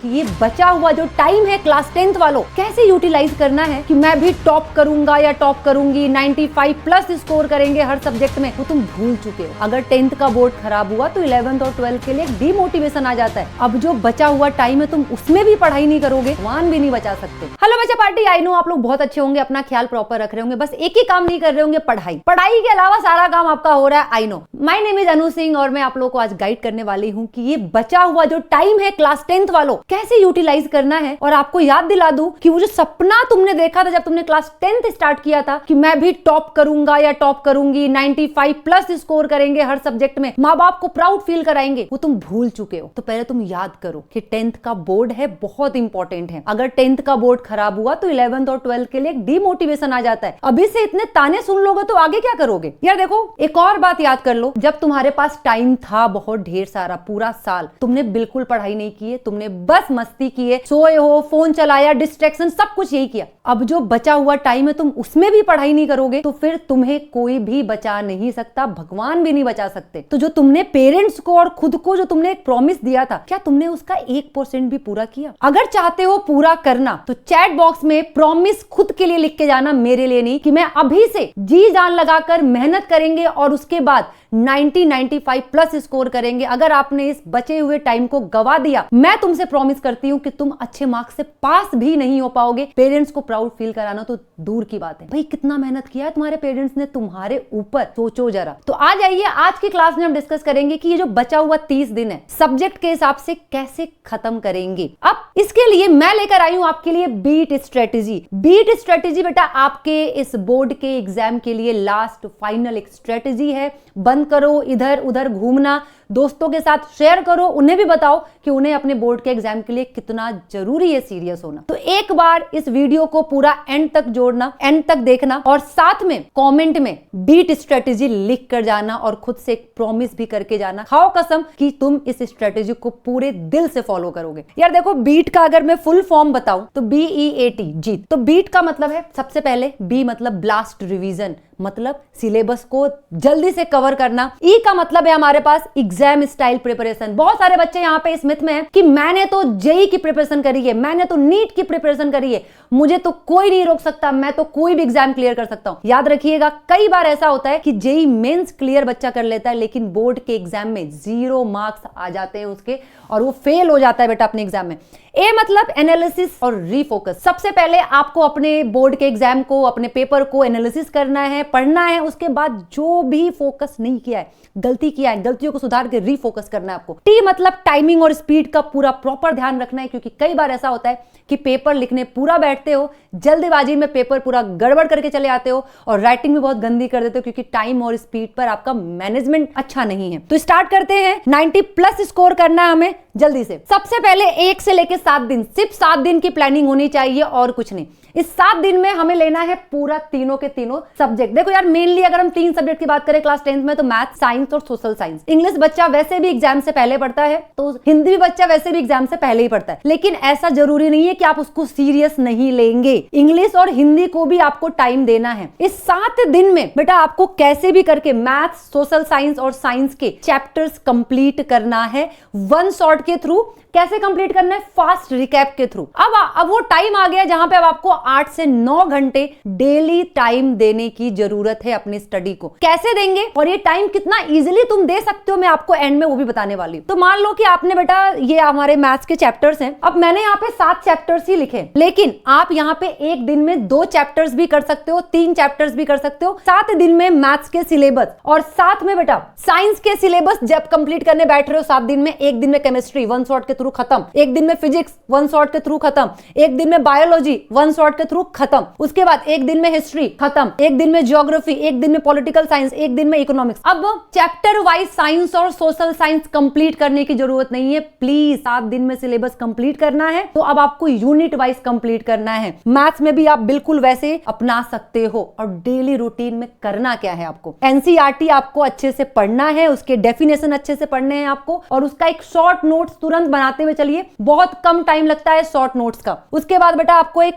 कि ये बचा हुआ जो टाइम है क्लास 10th वालों कैसे यूटिलाइज करना है कि मैं भी टॉप करूंगा या टॉप करूंगी, 95 प्लस स्कोर करेंगे हर सब्जेक्ट में, वो तुम भूल चुके हो। अगर 10th का बोर्ड खराब हुआ तो 11th और 12th के लिए डीमोटिवेशन आ जाता है। अब जो बचा हुआ टाइम है तुम उसमें भी पढ़ाई नहीं करोगे, भगवान भी नहीं बचा सकते। हेलो बच्चा पार्टी, आई नो आप लोग बहुत अच्छे होंगे, अपना ख्याल प्रॉपर रख रहे होंगे, बस एक ही काम नहीं कर रहे होंगे, पढ़ाई। पढ़ाई के अलावा सारा काम आपका हो रहा है, I know. My name is Anu Singh और मैं आप लोगों को आज गाइड करने वाली हूँ कि ये बचा हुआ जो टाइम है क्लास 10th वालों कैसे यूटिलाइज करना है। और आपको याद दिला दूं कि वो जो सपना तुमने देखा था जब तुमने क्लास 10th स्टार्ट किया था कि मैं भी टॉप करूंगा या टॉप करूंगी, 95 प्लस स्कोर करेंगे हर सब्जेक्ट में, माँ बाप को प्राउड फील कराएंगे, वो तुम भूल चुके हो। तो पहले तुम याद करो कि 10th का बोर्ड है, बहुत इंपॉर्टेंट है। अगर 10th का बोर्ड खराब हुआ तो 11th और 12th के लिए डीमोटिवेशन आ जाता है। अभी से इतने ताने सुन लोगे तो आगे क्या करोगे यार। देखो एक और बात याद कर लो, जब तुम्हारे पास टाइम था बहुत ढेर सारा, पूरा साल तुमने बिल्कुल पढ़ाई नहीं की है, तुमने बस मस्ती की है, सोए हो, फोन चलाया, डिस्ट्रैक्शन, सब कुछ यही किया। अब जो बचा हुआ टाइम है तुम उसमें भी पढ़ाई नहीं करोगे तो फिर तुम्हें कोई भी बचा नहीं सकता, भगवान भी नहीं बचा सकते। तो जो तुमने पेरेंट्स को और खुद को जो तुमने एक प्रॉमिस दिया था, क्या तुमने उसका 1% भी पूरा किया? अगर चाहते हो पूरा करना तो चैट बॉक्स में प्रॉमिस खुद के लिए लिख के जाना, मेरे लिए नहीं, कि मैं अभी से जी जान लगाकर मेहनत करेंगे और उसके बाद 95 प्लस स्कोर करेंगे। अगर आपने इस बचे हुए टाइम को गवा दिया, मैं तुमसे प्रॉमिस करती हूं कि तुम अच्छे मार्क्स से पास भी नहीं हो पाओगे। पेरेंट्स को प्राउड फील कराना तो दूर की बात है। भाई कितना मेहनत किया है तुम्हारे पेरेंट्स ने तुम्हारे ऊपर, सोचो जरा। तो आ जाइए, आज की क्लास में हम डिस्कस करेंगे कि ये जो बचा हुआ 30 दिन है सब्जेक्ट के हिसाब से कैसे खत्म करेंगे। अब इसके लिए मैं लेकर आई हूं आपके लिए बीट स्ट्रेटेजी। बीट स्ट्रेटेजी बेटा आपके इस बोर्ड के एग्जाम के लिए लास्ट फाइनल एक स्ट्रेटेजी है। बंद करो इधर उधर घूमना, दोस्तों के साथ शेयर करो, उन्हें भी बताओ कि उन्हें अपने बोर्ड के एग्जाम के लिए कितना जरूरी है सीरियस होना। तो एक बार इस वीडियो को पूरा एंड तक जोड़ना, एंड तक देखना और साथ में कमेंट में बीट स्ट्रेटेजी लिख कर जाना और खुद से एक प्रॉमिस भी करके जाना, खाओ कसम कि तुम इस स्ट्रेटेजी को पूरे दिल से फॉलो करोगे। यार देखो, बीट का अगर मैं फुल फॉर्म बताऊं तो BEAT, जीत। तो बीट का मतलब है सबसे पहले, बी मतलब ब्लास्ट रिवीजन, मतलब सिलेबस को जल्दी से कवर करना। ई का मतलब है हमारे पास एग्जाम स्टाइल प्रिपरेशन। बहुत सारे बच्चे यहाँ पे इस मिथ में हैं कि मैंने तो जेई की प्रिपरेशन करी है, मैंने तो नीट की प्रिपरेशन करी है, मुझे तो कोई नहीं रोक सकता, मैं तो कोई भी एग्जाम क्लियर कर सकता हूं। याद रखिएगा, कई बार ऐसा होता है कि जेई मेंस क्लियर बच्चा कर लेता है लेकिन बोर्ड के एग्जाम में 0 मार्क्स आ जाते हैं उसके और वो फेल हो जाता है बेटा अपने एग्जाम में। ए मतलब एनालिसिस और रीफोकस। सबसे पहले आपको अपने बोर्ड के एग्जाम को, अपने पेपर को एनालिसिस करना है, पढ़ना है, उसके बाद जो भी फोकस नहीं किया है, गलती किया है, गलतियों को सुधार के रीफोकस करना है आपको। टी मतलब टाइमिंग और स्पीड का पूरा प्रॉपर ध्यान रखना है, क्योंकि कई बार ऐसा होता है कि पेपर लिखने पूरा बैठते हो, जल्दबाजी में पेपर पूरा गड़बड़ करके चले आते हो और राइटिंग भी बहुत गंदी कर देते हो क्योंकि टाइम और स्पीड पर आपका मैनेजमेंट अच्छा नहीं है। तो स्टार्ट करते हैं। 90 प्लस स्कोर करना है हमें जल्दी से। सबसे पहले 1 से लेकर 7 दिन, सिर्फ 7 दिन की प्लानिंग होनी चाहिए और कुछ नहीं। इस 7 दिन में हमें लेना है पूरा तीनों के तीनों सब्जेक्ट। देखो यार, मेनली अगर हम 3 सब्जेक्ट की बात करें क्लास 10th में तो मैथ, साइंस और सोशल साइंस। इंग्लिश बच्चा वैसे भी एग्जाम से पहले पढ़ता है तो हिंदी भी बच्चा वैसे भी एग्जाम से पहले ही पढ़ता है, लेकिन ऐसा जरूरी नहीं है कि आप उसको सीरियस नहीं लेंगे। इंग्लिश और हिंदी को भी आपको टाइम देना है। इस 7 दिन में बेटा आपको कैसे भी करके मैथ, सोशल साइंस और साइंस के चैप्टर्स कंप्लीट करना है। वन शॉट के थ्रू कैसे कंप्लीट करना है? फास्ट रिकैप के थ्रू। अब वो टाइम आ गया जहां पे अब आपको 8 से 9 घंटे डेली टाइम देने की जरूरत है अपनी स्टडी को। कैसे देंगे और ये टाइम कितना इजीली तुम दे सकते हो, मैं आपको एंड में वो भी बताने वाली हूं। तो मान लो कि आपने बेटा, ये हमारे मैथ्स के चैप्टर्स हैं, अब मैंने यहाँ पे 7 चैप्टर्स ही लिखे, लेकिन आप यहाँ पे एक दिन में 2 चैप्टर्स भी कर सकते हो, 3 चैप्टर्स भी कर सकते हो। 7 दिन में मैथ्स के सिलेबस और साथ में बेटा साइंस के सिलेबस जब कंप्लीट करने बैठ रहे हो 7 दिन में, एक दिन में केमिस्ट्री वन शॉट के थ्रू खत्म, एक दिन में फिजिक्स वन शॉट के थ्रू खत्म, एक दिन में बायोलॉजी वन शॉट के थ्रू खत्म, उसके बाद एक दिन में हिस्ट्री खत्म, एक दिन में ज्योग्राफी, एक दिन में पॉलिटिकल साइंस, एक दिन में इकोनॉमिक्स। अब चैप्टर वाइज साइंस और सोशल साइंस कंप्लीट करने की जरूरत नहीं है, प्लीज 7 दिन में सिलेबस कंप्लीट करना है। तो अब आपको यूनिट वाइज कंप्लीट करना है। मैथ्स में भी आप बिल्कुल वैसे अपना सकते हो। और डेली रूटीन में करना क्या है आपको? एनसीईआरटी आपको अच्छे से पढ़ना है, उसके डेफिनेशन अच्छे से पढ़ने हैं आपको, और उसका एक शॉर्ट नोट्स तुरंत बनाते हुए चलिए, बहुत कम टाइम लगता है शॉर्ट नोट्स का। उसके बाद बेटा आपको एक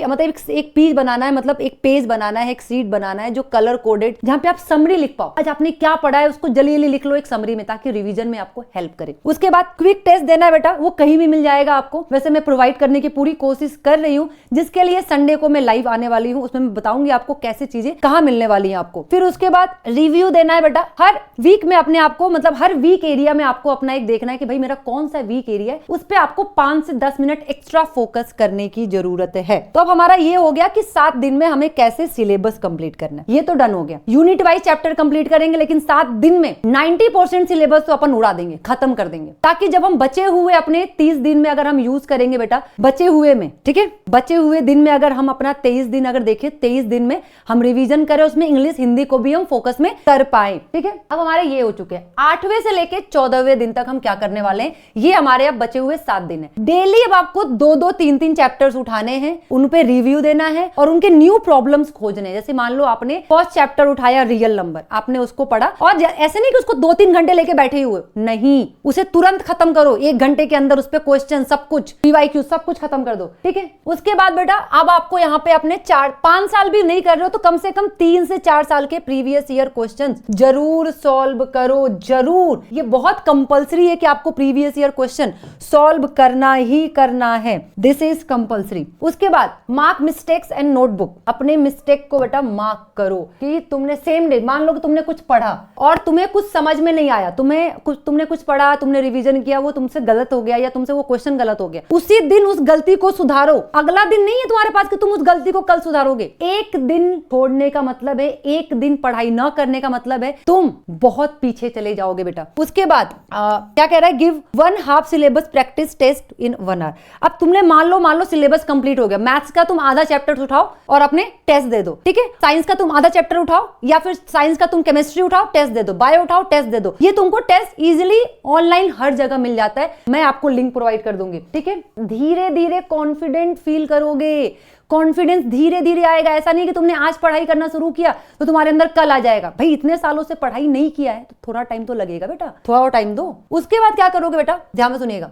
एक पेज बनाना है, मतलब एक पेज बनाना है, एक शीट बनाना बनाना है जो कलर कोडेड, जहां पे आप समरी लिख पाओ, आज आपने क्या पढ़ा है उसको जल्दी जल्दी लिख लो एक समरी में, ताकि रिवीजन में आपको हेल्प करे। उसके बाद क्विक टेस्ट देना है बेटा, वो कहीं भी मिल जाएगा आपको, वैसे मैं प्रोवाइड करने की पूरी कोशिश कर रही हूँ, जिसके लिए संडे को मैं लाइव आने वाली हूँ, उसमें मैं बताऊंगी आपको कैसे चीजें कहाँ मिलने वाली है आपको। फिर उसके बाद रिव्यू देना है बेटा, हर वीक में अपने आपको, मतलब हर वीक एरिया में आपको अपना एक देखना है कि भाई मेरा कौन सा वीक एरिया है, उस पर आपको 5 से 10 मिनट एक्स्ट्रा फोकस करने की जरूरत है। तो अब हमारा ये हो गया कि 7 दिन में हमें कैसे सिलेबस कंप्लीट करना है, ये तो डन हो गया। यूनिट वाइज चैप्टर कंप्लीट करेंगे, लेकिन 7 दिन में 90% सिलेबस तो अपन उड़ा देंगे, खत्म कर देंगे, ताकि जब हम बचे हुए अपने 30 दिन में अगर हम यूज करेंगे बेटा, बचे हुए में, ठीक है, बचे हुए दिन में अगर हम अपना 23 दिन अगर देखें, 23 दिन में हम रिवीजन करें, उसमें इंग्लिश हिंदी को भी हम फोकस में कर पाए। ठीक है, अब हमारे ये हो चुके हैं। 8वें से लेके 14वें दिन तक हम क्या करने वाले हैं, ये हमारे अब बचे हुए 7 दिन है। डेली अब आपको 2-2, 3-3 चैप्टर्स उठाने हैं, उन पे रिव्यू देना है और उनके न्यू प्रॉब्लम्स खोजने हैं। जैसे मान लो आपने फर्स्ट चैप्टर उठाया रियल नंबर, आपने उसको पढ़ा, और ऐसे नहीं कि उसको 2-3 घंटे लेके बैठे हुए, नहीं, उसे तुरंत खत्म करो, 1 घंटे के अंदर उस पे क्वेश्चन सब कुछ, पीवाईक्यू सब कुछ खत्म कर दो। ठीक है, उसके बाद बेटा अब आपको यहाँ पे अपने 4-5 साल भी नहीं कर रहे हो तो कम से कम 3 से 4 साल के प्रीवियस ईयर क्वेश्चन जरूर सॉल्व करो, जरूर। ये बहुत कंपलसरी है कि आपको प्रीवियस ईयर क्वेश्चन सॉल्व करना ही करना है, दिस इज कंपलसरी। उसके बाद मार्क मिस्टेक्स एंड नोटबुक, अपने मिस्टेक को बेटा मार्क करो कि तुमने सेम डे, मान लो कि तुमने कुछ पढ़ा और तुम्हें कुछ समझ में नहीं आया, तुमने कुछ पढ़ा, तुमने रिवीजन किया, वो तुमसे गलत हो गया या तुमसे वो क्वेश्चन गलत हो गया, उसी दिन उस गलती को सुधारो। अगला दिन नहीं है तुम्हारे पास कि तुम उस गलती को कल सुधारोगे। एक दिन छोड़ने का मतलब है, एक दिन पढ़ाई न करने का मतलब है तुम बहुत पीछे चले जाओगे बेटा। उसके बाद क्या कह रहा है, give 1 half syllabus practice test in 1 hour. अब तुमने मान लो सिलेबस कंप्लीट हो गया, मैथ्स का तुम आधा चैप्टर उठाओ और अपने टेस्ट दे दो। ठीक है, साइंस का तुम आधा चैप्टर उठाओ, या फिर साइंस का तुम केमिस्ट्री उठाओ, टेस्ट दे दो, बायो उठाओ, टेस्ट दे दो। ये तुमको टेस्ट इजीली ऑनलाइन हर जगह मिल जाता है, मैं आपको लिंक प्रोवाइड कर दूंगी। ठीक है, धीरे धीरे कॉन्फिडेंट फील करोगे, कॉन्फिडेंस धीरे धीरे आएगा। ऐसा नहीं कि तुमने आज पढ़ाई करना शुरू किया तो तुम्हारे अंदर कल आ जाएगा। भाई इतने सालों से पढ़ाई नहीं किया है तो थोड़ा टाइम तो लगेगा बेटा, थोड़ा और टाइम दो। उसके बाद क्या करोगे बेटा, ध्यान में सुनिएगा,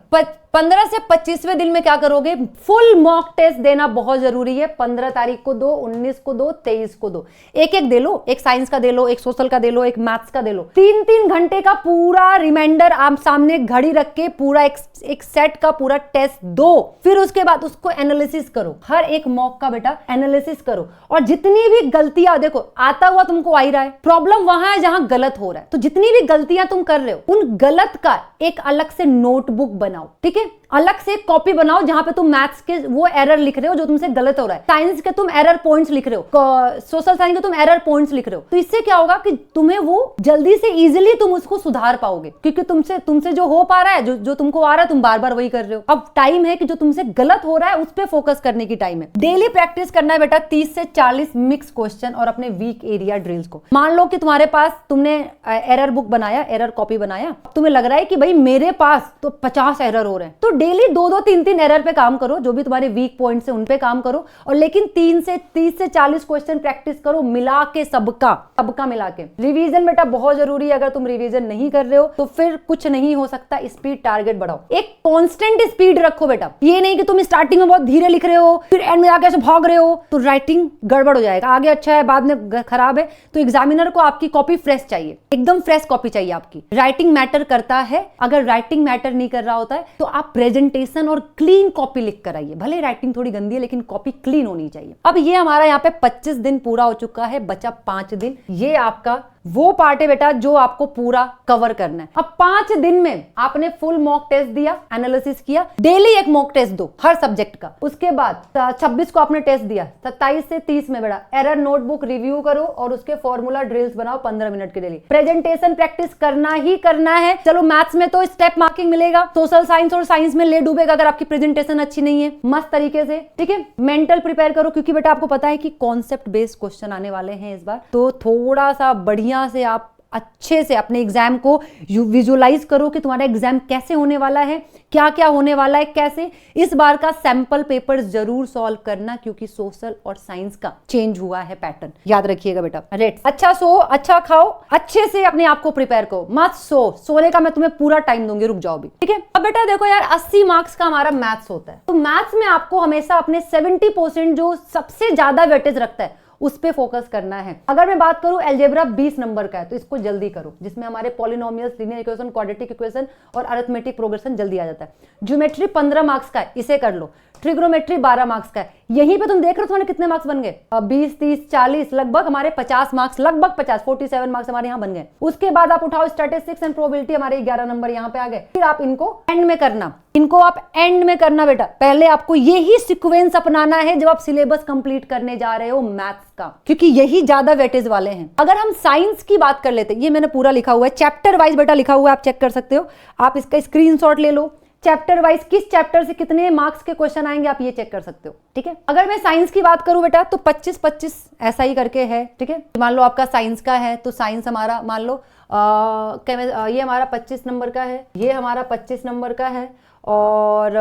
15 से 25वें दिन में क्या करोगे, फुल मॉक टेस्ट देना बहुत जरूरी है। 15 तारीख को दो, 19 को दो, 23 को दो, एक दे लो, एक साइंस का दे लो, एक सोशल का दे लो, एक मैथ्स का दे लो। 3-3 घंटे का पूरा रिमाइंडर आप सामने घड़ी रख के पूरा एक सेट का पूरा टेस्ट दो। फिर उसके बाद उसको एनालिसिस करो, हर एक मॉक का बेटा एनालिसिस करो, और जितनी भी गलतियां, देखो आता हुआ तुमको आ ही रहा है, प्रॉब्लम वहां है जहां गलत हो रहा है, तो जितनी भी गलतियां तुम कर रहे हो उन गलत का एक अलग से नोटबुक बनाओ। ठीक है, अलग से कॉपी बनाओ जहां पे तुम मैथ्स के वो एरर लिख रहे हो जो तुमसे गलत हो रहा है, साइंस के तुम एरर पॉइंट्स लिख रहे हो, सोशल साइंस के तुम एरर पॉइंट्स लिख रहे हो। तो इससे क्या होगा कि तुम्हें वो जल्दी से इजीली तुम उसको सुधार पाओगे, क्योंकि तुमसे जो हो पा रहा है, जो तुमको आ रहा है, तुम बार बार वही कर रहे हो। अब टाइम है कि जो तुमसे गलत हो रहा है उस पर फोकस करने की टाइम है। डेली प्रैक्टिस करना है बेटा 30 से 40 मिक्स क्वेश्चन और अपने वीक एरिया ड्रिल्स को। मान लो कि तुम्हारे पास तुमने एरर बुक बनाया, एरर कॉपी बनाया, तुम्हें लग रहा है कि भाई मेरे पास तो 50 एरर हो रहे हैं, तो डेली 2-2, 3-3 एरर पे काम करो, जो भी तुम्हारे वीक पॉइंट्स है उन पे काम करो, और लेकिन 30 से 40 क्वेश्चन प्रैक्टिस करो मिला के, सबका मिला के। रिवीजन बेटा बहुत जरूरी है, अगर तुम रिवीजन नहीं कर रहे हो तो फिर कुछ नहीं हो सकता। स्पीड टारगेट बढ़ाओ, एक कांस्टेंट स्पीड रखो बेटा, ये नहीं कि तुम स्टार्टिंग में बहुत धीरे लिख रहे हो फिर एंड में आके ऐसे भाग रहे हो तो राइटिंग गड़बड़ हो जाएगा। आगे अच्छा है बाद में खराब है, तो एग्जामिनर को आपकी कॉपी फ्रेश चाहिए, एकदम फ्रेश कॉपी चाहिए आपकी। राइटिंग मैटर करता है, अगर राइटिंग मैटर नहीं कर रहा होता है तो आप प्रेजेंटेशन और क्लीन कॉपी लिख कर आइए, भले राइटिंग थोड़ी गंदी है लेकिन कॉपी क्लीन होनी चाहिए। अब ये हमारा यहाँ पे 25 दिन पूरा हो चुका है, बचा 5 दिन। ये आपका वो पार्ट है बेटा जो आपको पूरा कवर करना है। अब 5 दिन में आपने फुल मॉक टेस्ट दिया, एनालिसिस किया, डेली एक मॉक टेस्ट दो हर सब्जेक्ट का। उसके बाद 26 को आपने टेस्ट दिया, 27 से 30 में बेटा एरर नोटबुक रिव्यू करो और उसके फॉर्मूला ड्रिल्स बनाओ 15 मिनट के डेली। प्रेजेंटेशन प्रैक्टिस करना ही करना है। चलो मैथ्स में तो स्टेप मार्किंग मिलेगा, सोशल साइंस और साइंस में ले डूबेगा अगर आपकी प्रेजेंटेशन अच्छी नहीं है, मस्त तरीके से। ठीक है, मेंटल प्रिपेयर करो, क्योंकि बेटा आपको पता है कि कॉन्सेप्ट बेस्ड क्वेश्चन आने वाले हैं इस बार, तो थोड़ा सा बढ़िया से आप अच्छे से अपने एग्जाम को विजुअलाइज करो कि तुम्हारा एग्जाम कैसे होने वाला है, क्या क्या होने वाला है, कैसे। इस बार का सैंपल पेपर जरूर सॉल्व करना, क्योंकि सोशल और साइंस का चेंज हुआ है पैटर्न, याद रखिएगा बेटा। रेट अच्छा सो, अच्छा खाओ, अच्छे से अपने आप को प्रिपेयर करो, मत सोने का मैं तुम्हें पूरा टाइम दूंगी, रुक जाओ भी। ठीक है, अब बेटा देखो यार 80 मार्क्स का हमारा मैथ्स होता है, तो मैथ्स में आपको हमेशा अपने 70% जो सबसे ज्यादा वेटेज रखता है उस पे फोकस करना है। अगर मैं बात करूं अलजेब्रा 20 नंबर का है तो इसको जल्दी करो, जिसमें हमारे polynomials, linear equation, quadratic equation और अरिथमेटिक प्रोग्रेशन जल्दी आ जाता है। ज्योमेट्री 15 मार्क्स का है, इसे कर लो। ट्रिग्नोमेट्री 12 मार्क्स का है। यहीं पे तुम देख रहे हो तुम्हारे कितने मार्क्स बन गए, 20, 30, 40, लगभग हमारे 50 मार्क्स, लगभग 50, 47 मार्क्स हमारे यहाँ बन गए। उसके बाद आप उठाओ स्टैटिस्टिक्स एंड प्रोबेबिलिटी, हमारे 11 नंबर यहाँ पे आ गए। फिर आप इनको एंड में करना, इनको आप एंड में करना बेटा। पहले आपको यही सीक्वेंस अपनाना है जब आप सिलेबस कंप्लीट करने जा रहे हो मैथ्स का, क्योंकि यही ज्यादा वेटेज वाले हैं। अगर हम साइंस की बात कर लेते, ये मैंने पूरा लिखा हुआ है, चैप्टर वाइज बेटा लिखा हुआ है, आप चेक कर सकते हो। आप इसका स्क्रीनशॉट ले लो, चैप्टर वाइज किस चैप्टर से कितने मार्क्स के क्वेश्चन आएंगे आप ये चेक कर सकते हो, ठीक है। अगर मैं साइंस की बात करूं बेटा तो 25-25 ऐसा ही करके है, ठीक है। मान लो आपका साइंस का है तो साइंस हमारा मान लो ये हमारा 25 नंबर का है, ये हमारा 25 नंबर का है, और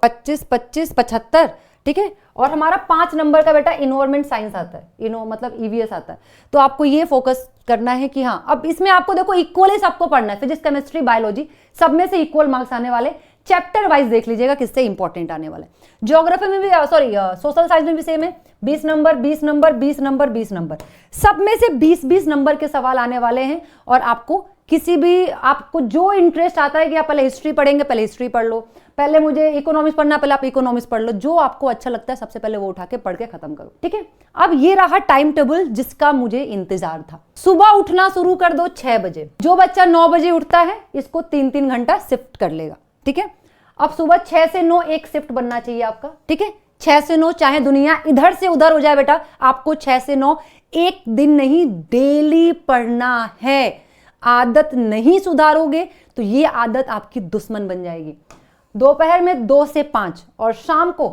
25, 25, 75, ठीक है। और हमारा 5 नंबर का बेटा इन्वायरमेंट साइंस आता है, मतलब ईवीएस आता है। तो आपको ये फोकस करना है कि हाँ, अब इसमें आपको देखो इक्वली सबको पढ़ना है, फिजिक्स, केमिस्ट्री, बायोलॉजी सब में से इक्वल मार्क्स आने वाले। चैप्टर वाइज देख लीजिएगा किससे इंपॉर्टेंट आने वाले। ज्योग्राफी में भी सोशल साइंस में भी सेम है, 20 नंबर 20 नंबर 20 नंबर 20 नंबर, सब में से 20-20 नंबर के सवाल आने वाले हैं। और आपको किसी भी, आपको जो इंटरेस्ट आता है कि आप पहले हिस्ट्री पढ़ेंगे, पहले हिस्ट्री पढ़ लो, पहले मुझे इकोनॉमिक्स पढ़ना, पहले आप इकोनॉमिक्स पढ़ लो, जो आपको अच्छा लगता है सबसे पहले वो उठा के पढ़ के खत्म करो, ठीक है। अब ये रहा टाइम टेबल जिसका मुझे इंतजार था। सुबह उठना शुरू कर दो 6 बजे। जो बच्चा 9 बजे उठता है इसको 3-3 घंटा शिफ्ट कर लेगा, ठीक है। अब सुबह 6 से 9 एक शिफ्ट बनना चाहिए आपका, ठीक है। 6 से 9 चाहे दुनिया इधर से उधर हो जाए बेटा, आपको 6 से 9 एक दिन नहीं डेली पढ़ना है। आदत नहीं सुधारोगे तो ये आदत आपकी दुश्मन बन जाएगी। दोपहर में 2 से 5 और शाम को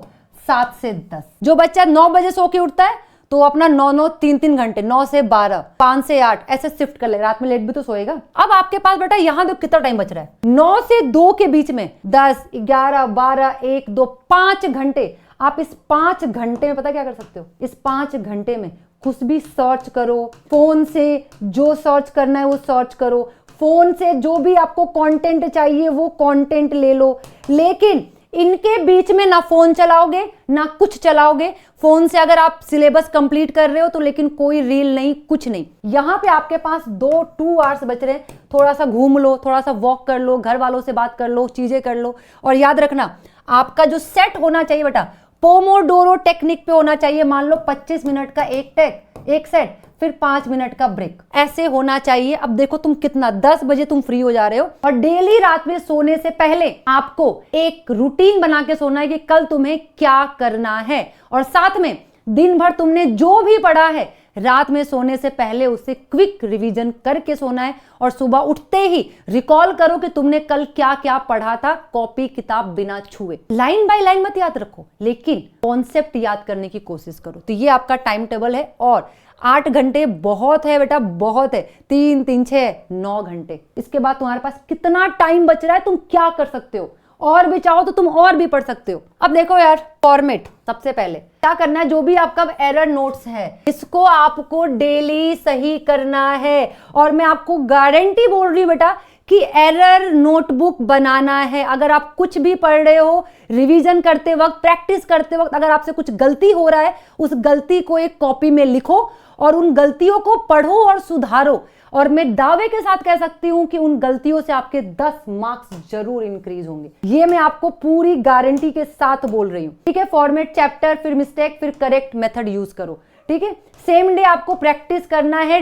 7 से 10। जो बच्चा 9 बजे सो के उठता है तो अपना 9-9 3-3 घंटे, 9 से 12, 5 से 8 ऐसे शिफ्ट कर ले, रात में लेट भी तो सोएगा। अब आपके पास बेटा यहाँ देखो कितना टाइम बच रहा है, 9 से 2 के बीच में 10, 11, 12, 1, 2, 5 घंटे। आप इस 5 घंटे में पता क्या कर सकते हो, इस 5 घंटे में कुछ भी सर्च करो, फोन से जो सर्च करना है वो सर्च करो, फोन से जो भी आपको कंटेंट चाहिए वो कंटेंट ले लो। लेकिन इनके बीच में ना फोन चलाओगे ना कुछ चलाओगे। फोन से अगर आप सिलेबस कंप्लीट कर रहे हो तो लेकिन कोई रील नहीं, कुछ नहीं। यहां पे आपके पास 2 आवर्स बच रहे हैं, थोड़ा सा घूम लो, थोड़ा सा वॉक कर लो, घर वालों से बात कर लो, चीजें कर लो। और याद रखना आपका जो सेट होना चाहिए बेटा पोमोडोरो टेक्निक पे होना चाहिए। मान लो 25 मिनट का एक सेट, फिर 5 मिनट का ब्रेक, ऐसे होना चाहिए। अब देखो तुम कितना 10 बजे तुम फ्री हो जा रहे हो, और डेली रात में सोने से पहले आपको एक रूटीन बना के सोना है कि कल तुम्हें क्या करना है। और साथ में दिन भर तुमने जो भी पढ़ा है रात में सोने से पहले उसे क्विक रिवीजन करके सोना है। और सुबह उठते ही रिकॉल करो कि तुमने कल क्या क्या पढ़ा था, कॉपी किताब बिना छुए। लाइन बाय लाइन मत याद रखो, लेकिन कॉन्सेप्ट याद करने की कोशिश करो। तो ये आपका टाइम टेबल है। और 8 घंटे बहुत है बेटा, बहुत है। 3, 3, 6, 9 घंटे। इसके बाद तुम्हारे पास कितना टाइम बच रहा है, तुम क्या कर सकते हो, और भी चाहो तो तुम और भी पढ़ सकते हो। अब देखो यार, फॉर्मेट सबसे पहले क्या करना है, जो भी आपका एरर नोट्स है इसको आपको डेली सही करना है। और मैं आपको गारंटी बोल रही हूं बेटा कि एरर नोटबुक बनाना है। अगर आप कुछ भी पढ़ रहे हो, रिवीजन करते वक्त, प्रैक्टिस करते वक्त अगर आपसे कुछ गलती हो रहा है, उस गलती को एक कॉपी में लिखो और उन गलतियों को पढ़ो और सुधारो। और मैं दावे के साथ कह सकती हूं कि उन गलतियों से आपके 10 मार्क्स जरूर इंक्रीज होंगे। ये मैं आपको पूरी गारंटी के साथ बोल रही हूं, ठीक है। फॉर्मेट, चैप्टर, फिर मिस्टेक, फिर करेक्ट मेथड यूज करो, ठीक है। सेम डे आपको प्रैक्टिस करना है।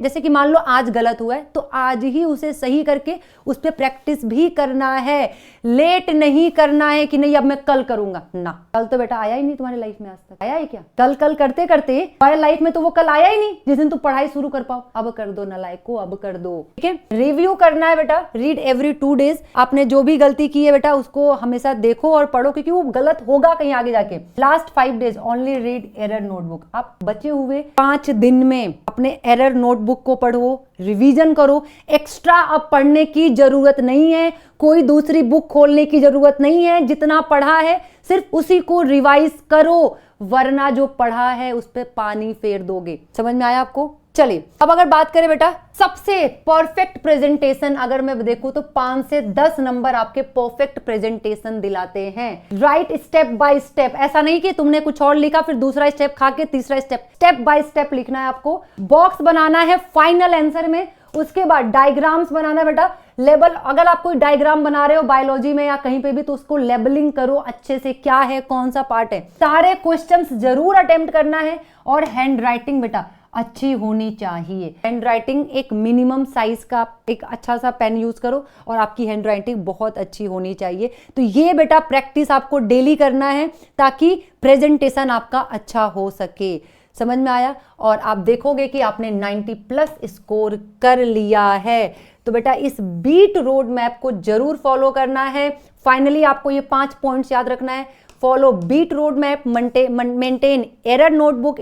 जैसे कि मान लो आज गलत हुआ है तो आज ही उसे सही करके उस पर प्रैक्टिस भी करना है। लेट नहीं करना है कि नहीं अब मैं कल करूंगा ना। कल तो बेटा आया ही नहीं तुम्हारी लाइफ में, आज तक आया है क्या? कल करते करते तुम्हारी लाइफ में तो वो कल आया ही नहीं जिस दिन तुम पढ़ाई शुरू कर पाओ। अब कर दो नालायको, अब कर दो, ठीक है। रिव्यू करना है बेटा, रीड एवरी 2 डेज। आपने जो भी गलती की है बेटा उसको हमेशा देखो और पढ़ो, क्योंकि वो गलत होगा कहीं आगे जाके। Last 5 days only read error notebook. आप बचे हुए 5 दिन में अपने एरर नोटबुक को पढ़ो, रिवीजन करो। एक्स्ट्रा अब पढ़ने की जरूरत नहीं है, कोई दूसरी बुक खोलने की जरूरत नहीं है। जितना पढ़ा है सिर्फ उसी को रिवाइज करो, वरना जो पढ़ा है उस पे पानी फेर दोगे। समझ में आया आपको? चलिए अब अगर बात करें बेटा सबसे परफेक्ट प्रेजेंटेशन, अगर मैं देखूं तो 5 से 10 नंबर आपके परफेक्ट प्रेजेंटेशन दिलाते हैं। राइट स्टेप बाय स्टेप, ऐसा नहीं कि तुमने कुछ और लिखा फिर दूसरा स्टेप खा के तीसरा स्टेप, स्टेप बाय स्टेप लिखना है आपको। बॉक्स बनाना है फाइनल आंसर में, उसके बाद डायग्राम्स बनाना है बेटा। लेबल, अगर आप कोई डायग्राम बना रहे हो बायोलॉजी में या कहीं पे भी तो उसको लेबलिंग करो अच्छे से, क्या है कौन सा पार्ट है। सारे क्वेश्चंस जरूर अटेम्प्ट करना है। और हैंड राइटिंग बेटा अच्छी होनी चाहिए। हैंड राइटिंग एक मिनिमम साइज का एक अच्छा सा पेन यूज करो और आपकी हैंड राइटिंग बहुत अच्छी होनी चाहिए। तो ये बेटा प्रैक्टिस आपको डेली करना है ताकि प्रेजेंटेशन आपका अच्छा हो सके। समझ में आया? और आप देखोगे कि आपने 90 प्लस स्कोर कर लिया है। तो बेटा इस बीट रोड मैप को जरूर फॉलो करना है। फाइनली आपको ये 5 पॉइंट्स याद रखना है। Follow beat road map, maintain error notebook,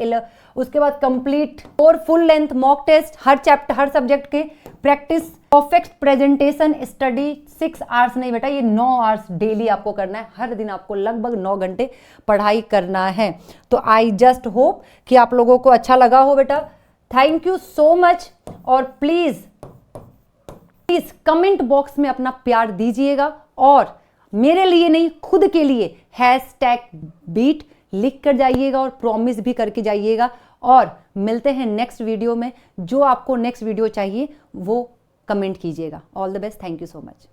उसके बाद complete 4 full length mock test हर चैप्टर हर सब्जेक्ट के, practice perfect presentation, study 6 hours नहीं बेटा, ये 9 आवर्स डेली आपको करना है। हर दिन आपको लगभग 9 घंटे पढ़ाई करना है। तो आई जस्ट होप कि आप लोगों को अच्छा लगा हो बेटा। Thank you so much. और प्लीज कमेंट बॉक्स में अपना प्यार दीजिएगा और मेरे लिए नहीं खुद के लिए #बीट लिख कर जाइएगा और प्रॉमिस भी करके जाइएगा। और मिलते हैं नेक्स्ट वीडियो में। जो आपको नेक्स्ट वीडियो चाहिए वो कमेंट कीजिएगा। All the best, thank you so much.